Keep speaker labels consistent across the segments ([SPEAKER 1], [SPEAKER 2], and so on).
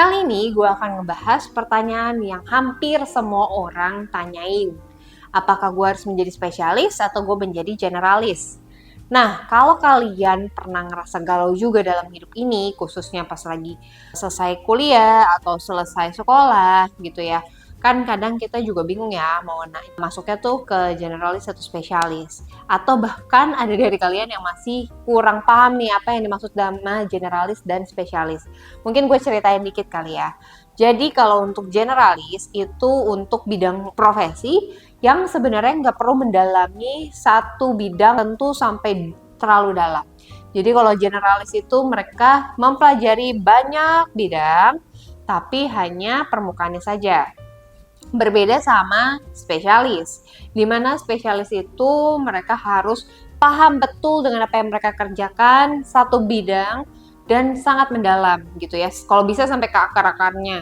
[SPEAKER 1] Kali ini gue akan ngebahas pertanyaan yang hampir semua orang tanyain. Apakah gue harus menjadi spesialis atau gue menjadi generalis? Nah, kalau kalian pernah ngerasa galau juga dalam hidup ini, khususnya pas lagi selesai kuliah atau selesai sekolah gitu ya, kan kadang kita juga bingung ya mau masuknya tuh ke generalis atau spesialis. Atau bahkan ada dari kalian yang masih kurang paham nih apa yang dimaksud sama generalis dan spesialis. Mungkin gue ceritain dikit kali ya. Jadi kalau untuk generalis itu untuk bidang profesi yang sebenarnya nggak perlu mendalami satu bidang tentu sampai terlalu dalam. Jadi kalau generalis itu mereka mempelajari banyak bidang, tapi hanya permukaannya saja. Berbeda sama spesialis, di mana spesialis itu mereka harus paham betul dengan apa yang mereka kerjakan satu bidang dan sangat mendalam gitu ya. Kalau bisa sampai ke akar-akarnya.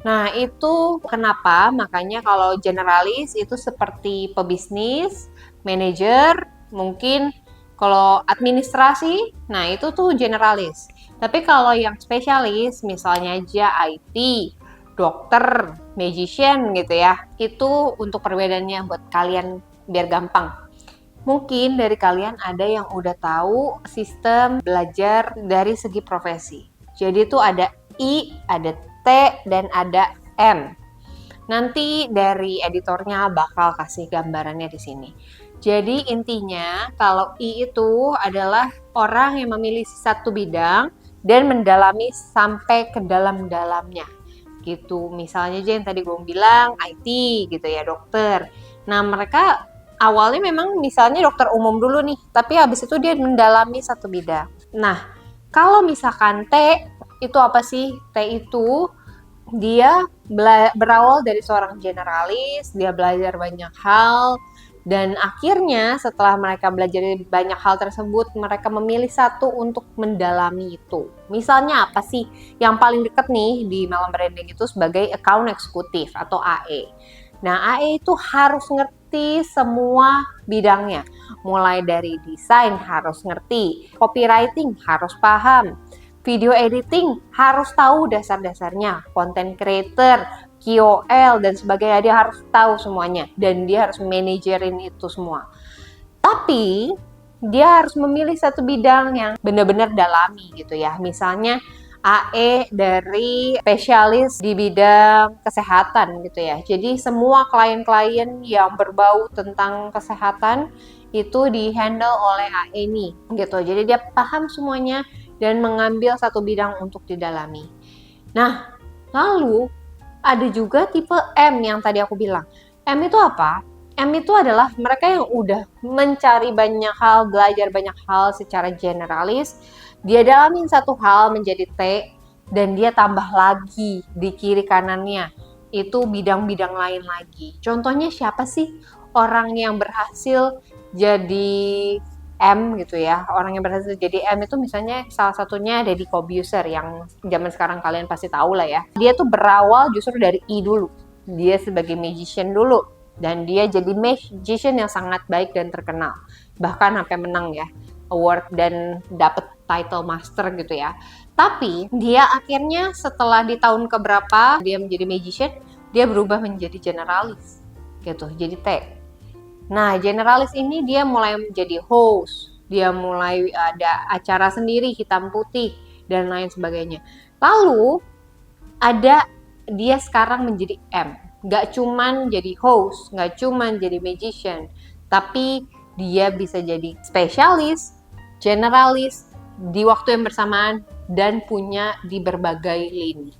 [SPEAKER 1] Nah, itu kenapa makanya kalau generalis itu seperti pebisnis, manajer, mungkin kalau administrasi, nah itu tuh generalis. Tapi kalau yang spesialis, misalnya aja IT, dokter, magician gitu ya, itu untuk perbedaannya buat kalian biar gampang. Mungkin dari kalian ada yang udah tahu sistem belajar dari segi profesi. Jadi itu ada I, ada T, dan ada M. Nanti dari editornya bakal kasih gambarannya di sini. Jadi intinya kalau I itu adalah orang yang memilih satu bidang dan mendalami sampai ke dalam-dalamnya. Gitu. Misalnya aja yang tadi gue bilang IT gitu ya, dokter. Nah, mereka awalnya memang misalnya dokter umum dulu nih, tapi habis itu dia mendalami satu bidang. Nah, kalau misalkan T, itu apa sih? T itu dia berawal dari seorang generalis, dia belajar banyak hal, dan akhirnya setelah mereka belajar banyak hal tersebut, mereka memilih satu untuk mendalami itu. Misalnya apa sih? Yang paling dekat nih di Malam Branding itu sebagai account eksekutif atau AE. Nah, AE itu harus ngerti semua bidangnya. Mulai dari desain harus ngerti, copywriting harus paham, video editing harus tahu dasar-dasarnya, content creator, KOL, dan sebagainya, dia harus tahu semuanya. Dan dia harus manajerin itu semua. Tapi, dia harus memilih satu bidang yang benar-benar dalami gitu ya. Misalnya, AE dari spesialis di bidang kesehatan gitu ya. Jadi semua klien-klien yang berbau tentang kesehatan itu di-handle oleh AE nih gitu. Jadi dia paham semuanya dan mengambil satu bidang untuk didalami. Nah, lalu ada juga tipe M yang tadi aku bilang. M itu apa? M itu adalah mereka yang udah mencari banyak hal, belajar banyak hal secara generalis. Dia dalamin satu hal menjadi T, dan dia tambah lagi di kiri kanannya. Itu bidang-bidang lain lagi. Contohnya siapa sih orang yang berhasil jadi M gitu ya. Orang yang berhasil jadi M itu misalnya salah satunya Deddy Corbuzier yang zaman sekarang kalian pasti tahu lah ya. Dia tuh berawal justru dari I dulu. Dia sebagai magician dulu. Dan dia jadi magician yang sangat baik dan terkenal. Bahkan sampai menang ya award dan dapat title master gitu ya. Tapi dia akhirnya setelah di tahun keberapa dia menjadi magician, dia berubah menjadi generalis gitu. Jadi T. Nah, generalis ini dia mulai menjadi host, dia mulai ada acara sendiri hitam putih dan lain sebagainya. Lalu ada dia sekarang menjadi M. Gak cuman jadi host, gak cuman jadi magician, tapi dia bisa jadi spesialis, generalis di waktu yang bersamaan dan punya di berbagai lini.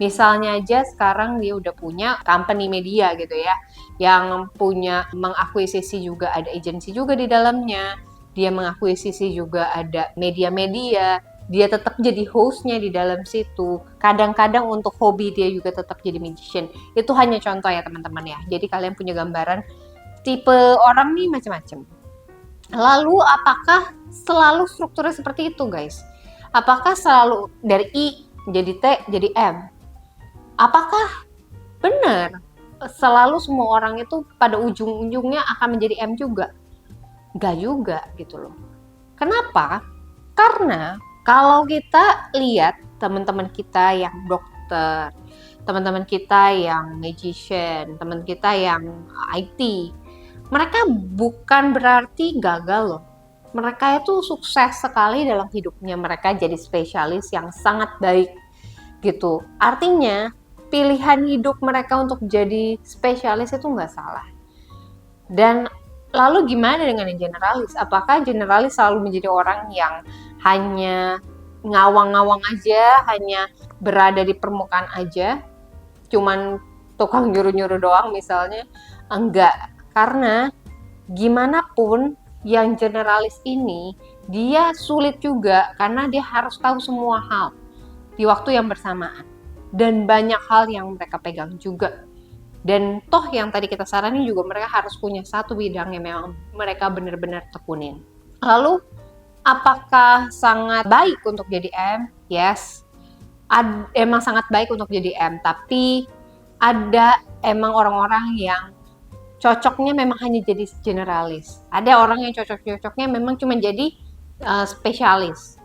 [SPEAKER 1] Misalnya aja sekarang dia udah punya company media gitu ya, yang punya mengakuisisi juga ada agensi juga di dalamnya, dia mengakuisisi juga ada media-media, dia tetap jadi hostnya di dalam situ. Kadang-kadang untuk hobi dia juga tetap jadi magician. Itu hanya contoh ya teman-teman ya. Jadi kalian punya gambaran tipe orang nih macam-macam. Lalu apakah selalu strukturnya seperti itu guys? Apakah selalu dari I jadi T jadi M? Apakah benar selalu semua orang itu pada ujung-ujungnya akan menjadi M juga? Enggak juga gitu loh. Kenapa? Karena kalau kita lihat teman-teman kita yang dokter, teman-teman kita yang magician, teman kita yang IT. Mereka bukan berarti gagal loh. Mereka itu sukses sekali dalam hidupnya. Mereka jadi spesialis yang sangat baik gitu. Artinya pilihan hidup mereka untuk jadi spesialis itu nggak salah. Dan lalu gimana dengan yang generalis? Apakah generalis selalu menjadi orang yang hanya ngawang-ngawang aja, hanya berada di permukaan aja, cuman tukang nyuruh-nyuruh doang misalnya? Enggak, karena gimana pun yang generalis ini, dia sulit juga karena dia harus tahu semua hal di waktu yang bersamaan. Dan banyak hal yang mereka pegang juga. Dan toh yang tadi kita saranin juga mereka harus punya satu bidang yang memang mereka benar-benar tekunin. Lalu, apakah sangat baik untuk jadi M? Yes, emang sangat baik untuk jadi M. Tapi ada emang orang-orang yang cocoknya memang hanya jadi generalis. Ada orang yang cocoknya memang cuma jadi spesialis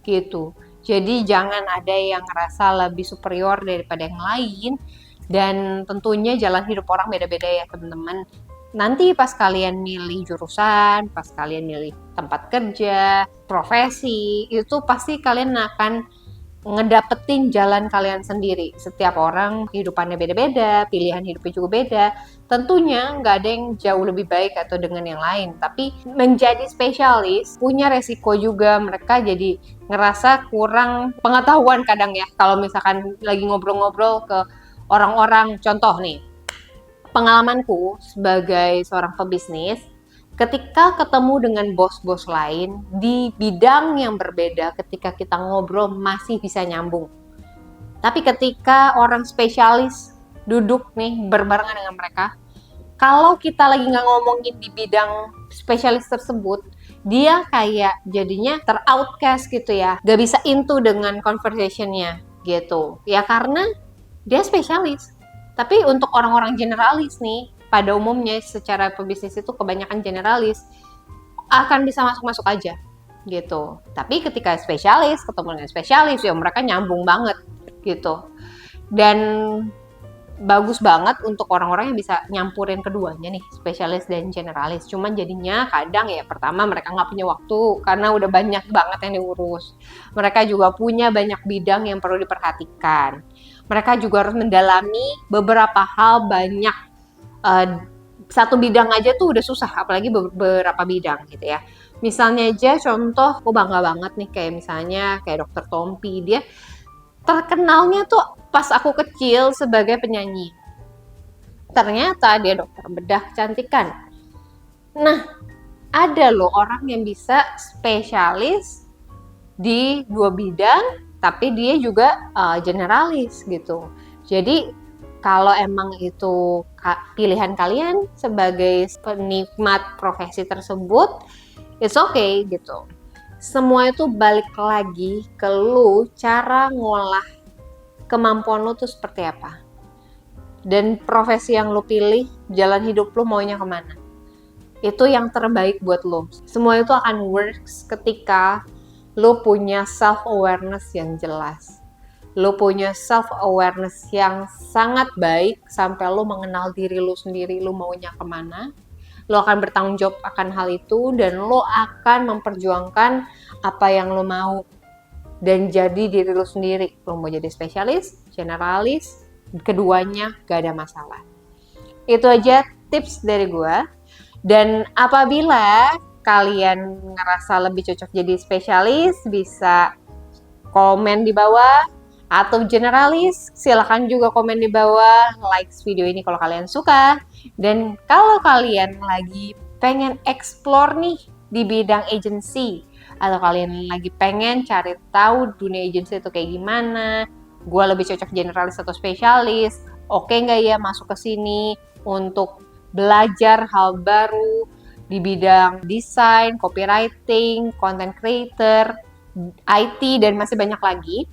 [SPEAKER 1] gitu. Jadi jangan ada yang ngerasa lebih superior daripada yang lain. Dan tentunya jalan hidup orang beda-beda ya teman-teman. Nanti pas kalian milih jurusan, pas kalian milih tempat kerja, profesi, itu pasti kalian akan ngedapetin jalan kalian sendiri. Setiap orang kehidupannya beda-beda, pilihan hidupnya juga beda. Tentunya nggak ada yang jauh lebih baik atau dengan yang lain. Tapi menjadi spesialis punya resiko juga. Mereka jadi ngerasa kurang pengetahuan kadang ya. Kalau misalkan lagi ngobrol-ngobrol ke orang-orang, contoh nih, pengalamanku sebagai seorang pebisnis, ketika ketemu dengan bos-bos lain di bidang yang berbeda, ketika kita ngobrol masih bisa nyambung. Tapi ketika orang spesialis duduk nih berbarengan dengan mereka, kalau kita lagi nggak ngomongin di bidang spesialis tersebut, dia kayak jadinya ter-outcast gitu ya, gak bisa into dengan conversationnya gitu. Ya karena dia spesialis. Tapi untuk orang-orang generalis nih, pada umumnya secara pebisnis itu kebanyakan generalis akan bisa masuk-masuk aja gitu. Tapi ketika spesialis ketemu dengan spesialis ya mereka nyambung banget gitu. Dan bagus banget untuk orang-orang yang bisa nyampurin keduanya nih, spesialis dan generalis. Cuman jadinya kadang ya pertama mereka nggak punya waktu karena udah banyak banget yang diurus. Mereka juga punya banyak bidang yang perlu diperhatikan. Mereka juga harus mendalami beberapa hal banyak. Satu bidang aja tuh udah susah, apalagi beberapa bidang gitu ya. Misalnya aja contoh, aku bangga banget nih kayak misalnya kayak Dokter Tompi, dia terkenalnya tuh pas aku kecil sebagai penyanyi. Ternyata dia dokter bedah kecantikan. Nah, ada loh orang yang bisa spesialis di dua bidang, tapi dia juga generalis gitu. Jadi kalau emang itu pilihan kalian sebagai penikmat profesi tersebut, it's okay gitu. Semua itu balik lagi ke lu, cara ngolah kemampuan lu tuh seperti apa. Dan profesi yang lu pilih, jalan hidup lu maunya kemana. Itu yang terbaik buat lu. Semua itu akan works ketika lu punya self-awareness yang jelas. Lu punya self-awareness yang sangat baik sampai lu mengenal diri lu sendiri, lu maunya kemana. Lo akan bertanggung jawab akan hal itu dan lo akan memperjuangkan apa yang lo mau dan jadi diri lo sendiri. Lo mau jadi spesialis, generalis, keduanya gak ada masalah. Itu aja tips dari gue. Dan apabila kalian ngerasa lebih cocok jadi spesialis, bisa komen di bawah. Atau generalis, silahkan juga komen di bawah, like video ini kalau kalian suka. Dan kalau kalian lagi pengen explore nih di bidang agency, atau kalian lagi pengen cari tahu dunia agency itu kayak gimana, gue lebih cocok generalis atau spesialis, oke nggak ya masuk ke sini untuk belajar hal baru di bidang desain, copywriting, content creator, IT, dan masih banyak lagi.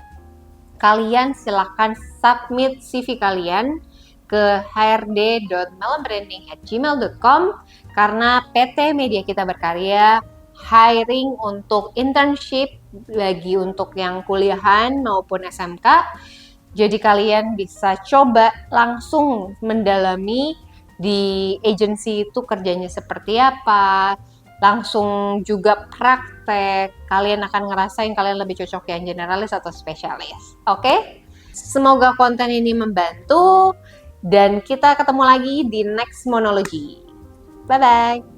[SPEAKER 1] Kalian silahkan submit CV kalian ke hrd.melonbranding@gmail.com karena PT Media Kita Berkarya hiring untuk internship bagi untuk yang kuliahan maupun SMK. Jadi kalian bisa coba langsung mendalami di agensi itu kerjanya seperti apa, langsung juga praktek, kalian akan ngerasain kalian lebih cocok yang generalis atau spesialis. Oke? Semoga konten ini membantu dan kita ketemu lagi di next monologi. Bye-bye!